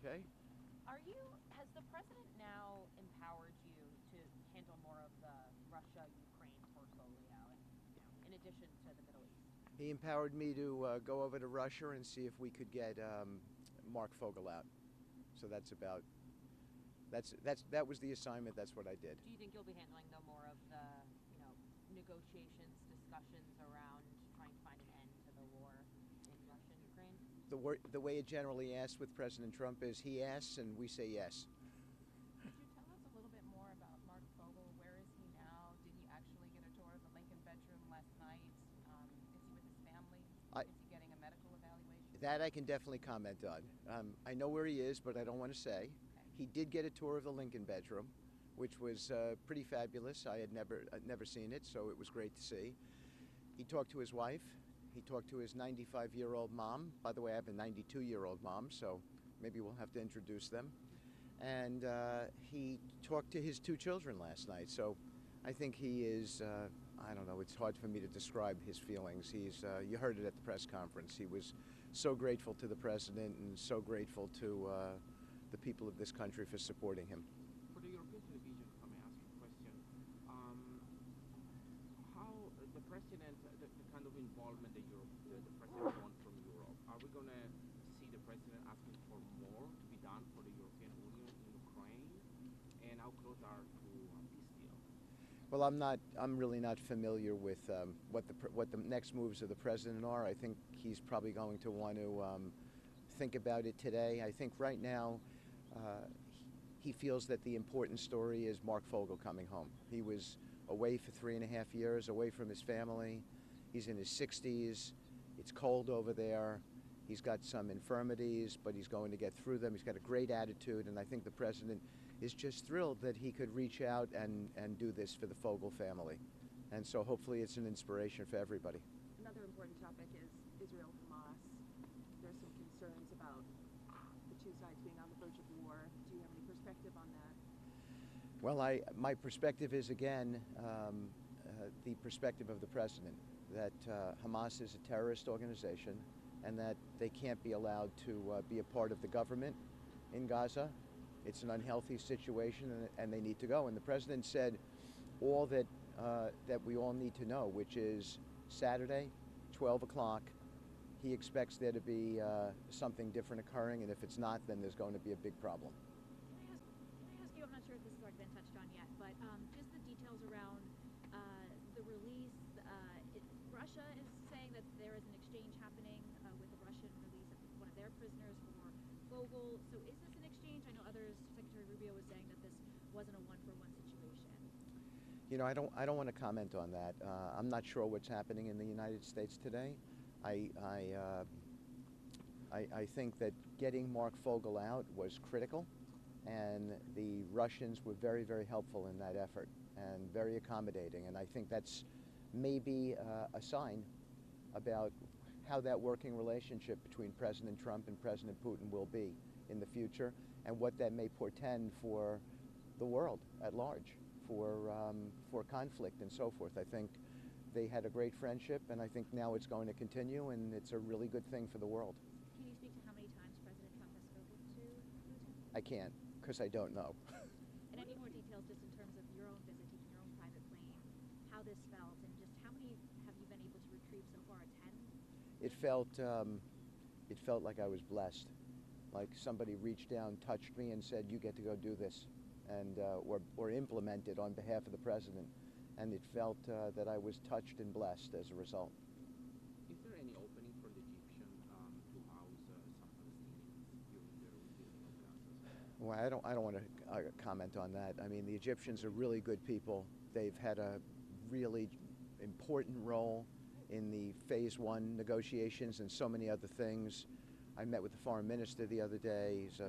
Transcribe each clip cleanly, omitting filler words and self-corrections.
Okay. Has the president now empowered you to handle more of the Russia-Ukraine portfolio, and in addition to the Middle East? He empowered me to go over to Russia and see if we could get Mark Fogel out. So that was the assignment. That's what I did. Do you think you'll be handling though more of the negotiations, discussions around trying to find an end to the war in Russia and Ukraine? The way it generally asks with President Trump is he asks and we say yes. Could you tell us a little bit more about Mark Fogel? Where is he now? Did he actually get a tour of the Lincoln bedroom last night? Is he with his family? Is he getting a medical evaluation? That I can definitely comment on. I know where he is, but I don't want to say. Okay. He did get a tour of the Lincoln bedroom, which was pretty fabulous. I had never seen it, so it was great to see. He talked to his wife. He talked to his 95-year-old mom. By the way, I have a 92-year-old mom, so maybe we'll have to introduce them. And he talked to his two children last night. So I think he is, I don't know, it's hard for me to describe his feelings. You heard it at the press conference. He was so grateful to the president and so grateful to the people of this country for supporting him. For the European television, if I may ask you a question, how the president, the kind of involvement that the president wants from Europe, are we going to see the president asking for more to be done for the European Union in Ukraine? And how close are to a peace deal? Well, I'm really not familiar with what the next moves of the president are. I think he's probably going to want to think about it today. I think right now he feels that the important story is Mark Fogle coming home. He was away for 3.5 years, away from his family. He's in his 60s. It's cold over there. He's got some infirmities, but he's going to get through them. He's got a great attitude, and I think the president is just thrilled that he could reach out and do this for the Fogle family. And so hopefully it's an inspiration for everybody. Another important topic is Israel-Hamas. There's some concerns about the two sides being on the verge of war. Do you have any perspective on that? Well, my perspective is, again, the perspective of the president, that Hamas is a terrorist organization and that they can't be allowed to be a part of the government in Gaza. It's an unhealthy situation and they need to go. And the president said all that we all need to know, which is Saturday, 12 o'clock, he expects there to be something different occurring, and if it's not, then there's going to be a big problem. Can I ask you, I'm not sure if this has already been touched on yet, but just the details around the release. Russia is saying that there is an exchange happening with the Russian release of one of their prisoners for Fogle. So is this an exchange? I know others, Secretary Rubio was saying that this wasn't a one-for-one situation. You know, I don't want to comment on that. I'm not sure what's happening in the United States today. I think that getting Mark Fogle out was critical, and the Russians were very, very helpful in that effort and very accommodating. And I think that's maybe a sign about how that working relationship between President Trump and President Putin will be in the future, and what that may portend for the world at large, for conflict and so forth. I think they had a great friendship, and I think now it's going to continue, and it's a really good thing for the world. Can you speak to how many times President Trump has spoken to Putin? I can't, because I don't know. And any more details just in terms of your own visit, taking your own private plane, how this felt, and just how many have you been able to retrieve so far? 10? It felt like I was blessed, like somebody reached down, touched me, and said, "You get to go do this," and or implement it on behalf of the president. And it felt that I was touched and blessed as a result. Is there any opening for the Egyptian to house some Palestinians during their rebuilding of Gaza? Well, I don't want to comment on that. I mean, the Egyptians are really good people. They've had a really important role in the Phase 1 negotiations and so many other things. I met with the foreign minister the other day. He's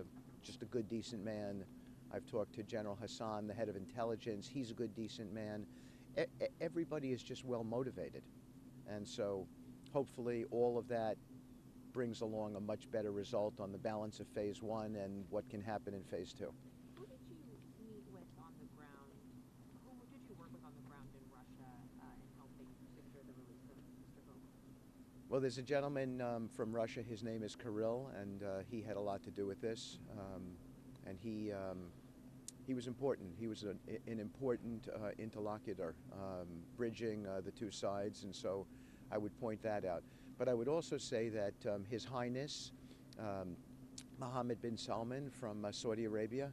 just a good, decent man. I've talked to General Hassan, the head of intelligence. He's a good, decent man. Everybody is just well motivated. And so hopefully all of that brings along a much better result on the balance of Phase 1 and what can happen in Phase 2. Who did you meet with on the ground? Who did you work with on the ground in Russia in helping secure the release of Mr. Fogle? Well, there's a gentleman from Russia. His name is Kirill, and he had a lot to do with this. And he was important. He was an important interlocutor, bridging the two sides, and so I would point that out. But I would also say that His Highness Mohammed bin Salman from Saudi Arabia,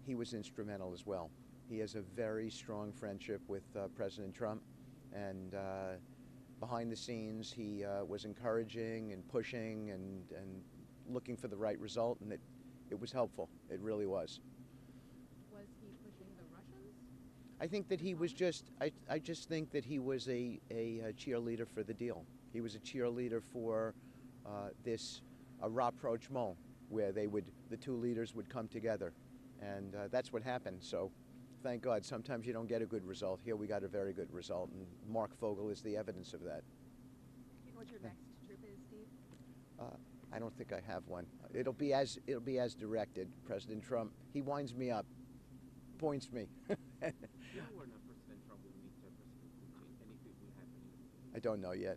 he was instrumental as well. He has a very strong friendship with President Trump, and behind the scenes he was encouraging and pushing and looking for the right result, and it was helpful. It really was. Was he pushing the Russians? I think that he was just, I just think that he was a cheerleader for the deal. He was a cheerleader for this rapprochement, where the two leaders would come together. And that's what happened. So thank God. Sometimes you don't get a good result. Here we got a very good result, and Mark Fogel is the evidence of that. Do you know what your next trip is, Steve? I don't think I have one. It'll be as directed. President Trump, he winds me up, points me. You know where now President Trump will meet President Putin, and if it will happen? I don't know yet.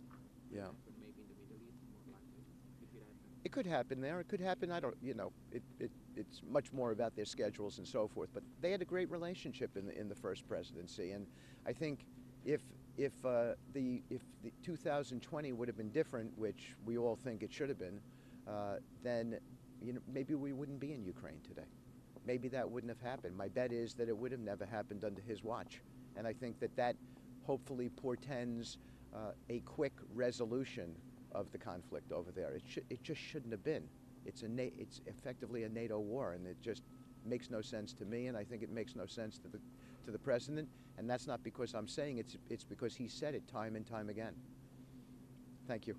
Yeah. But maybe in the Middle East, more likely, if it happens. It could happen there. It could happen. I don't. It's much more about their schedules and so forth. But they had a great relationship in the first presidency, and I think if the 2020 would have been different, which we all think it should have been, then maybe we wouldn't be in Ukraine today. Maybe that wouldn't have happened. My bet is that it would have never happened under his watch, and I think that hopefully portends a quick resolution of the conflict over there. It just shouldn't have been. It's effectively a NATO war, and it just makes no sense to me, and I think it makes no sense to the president. And that's not because I'm saying it's because he said it time and time again. Thank you.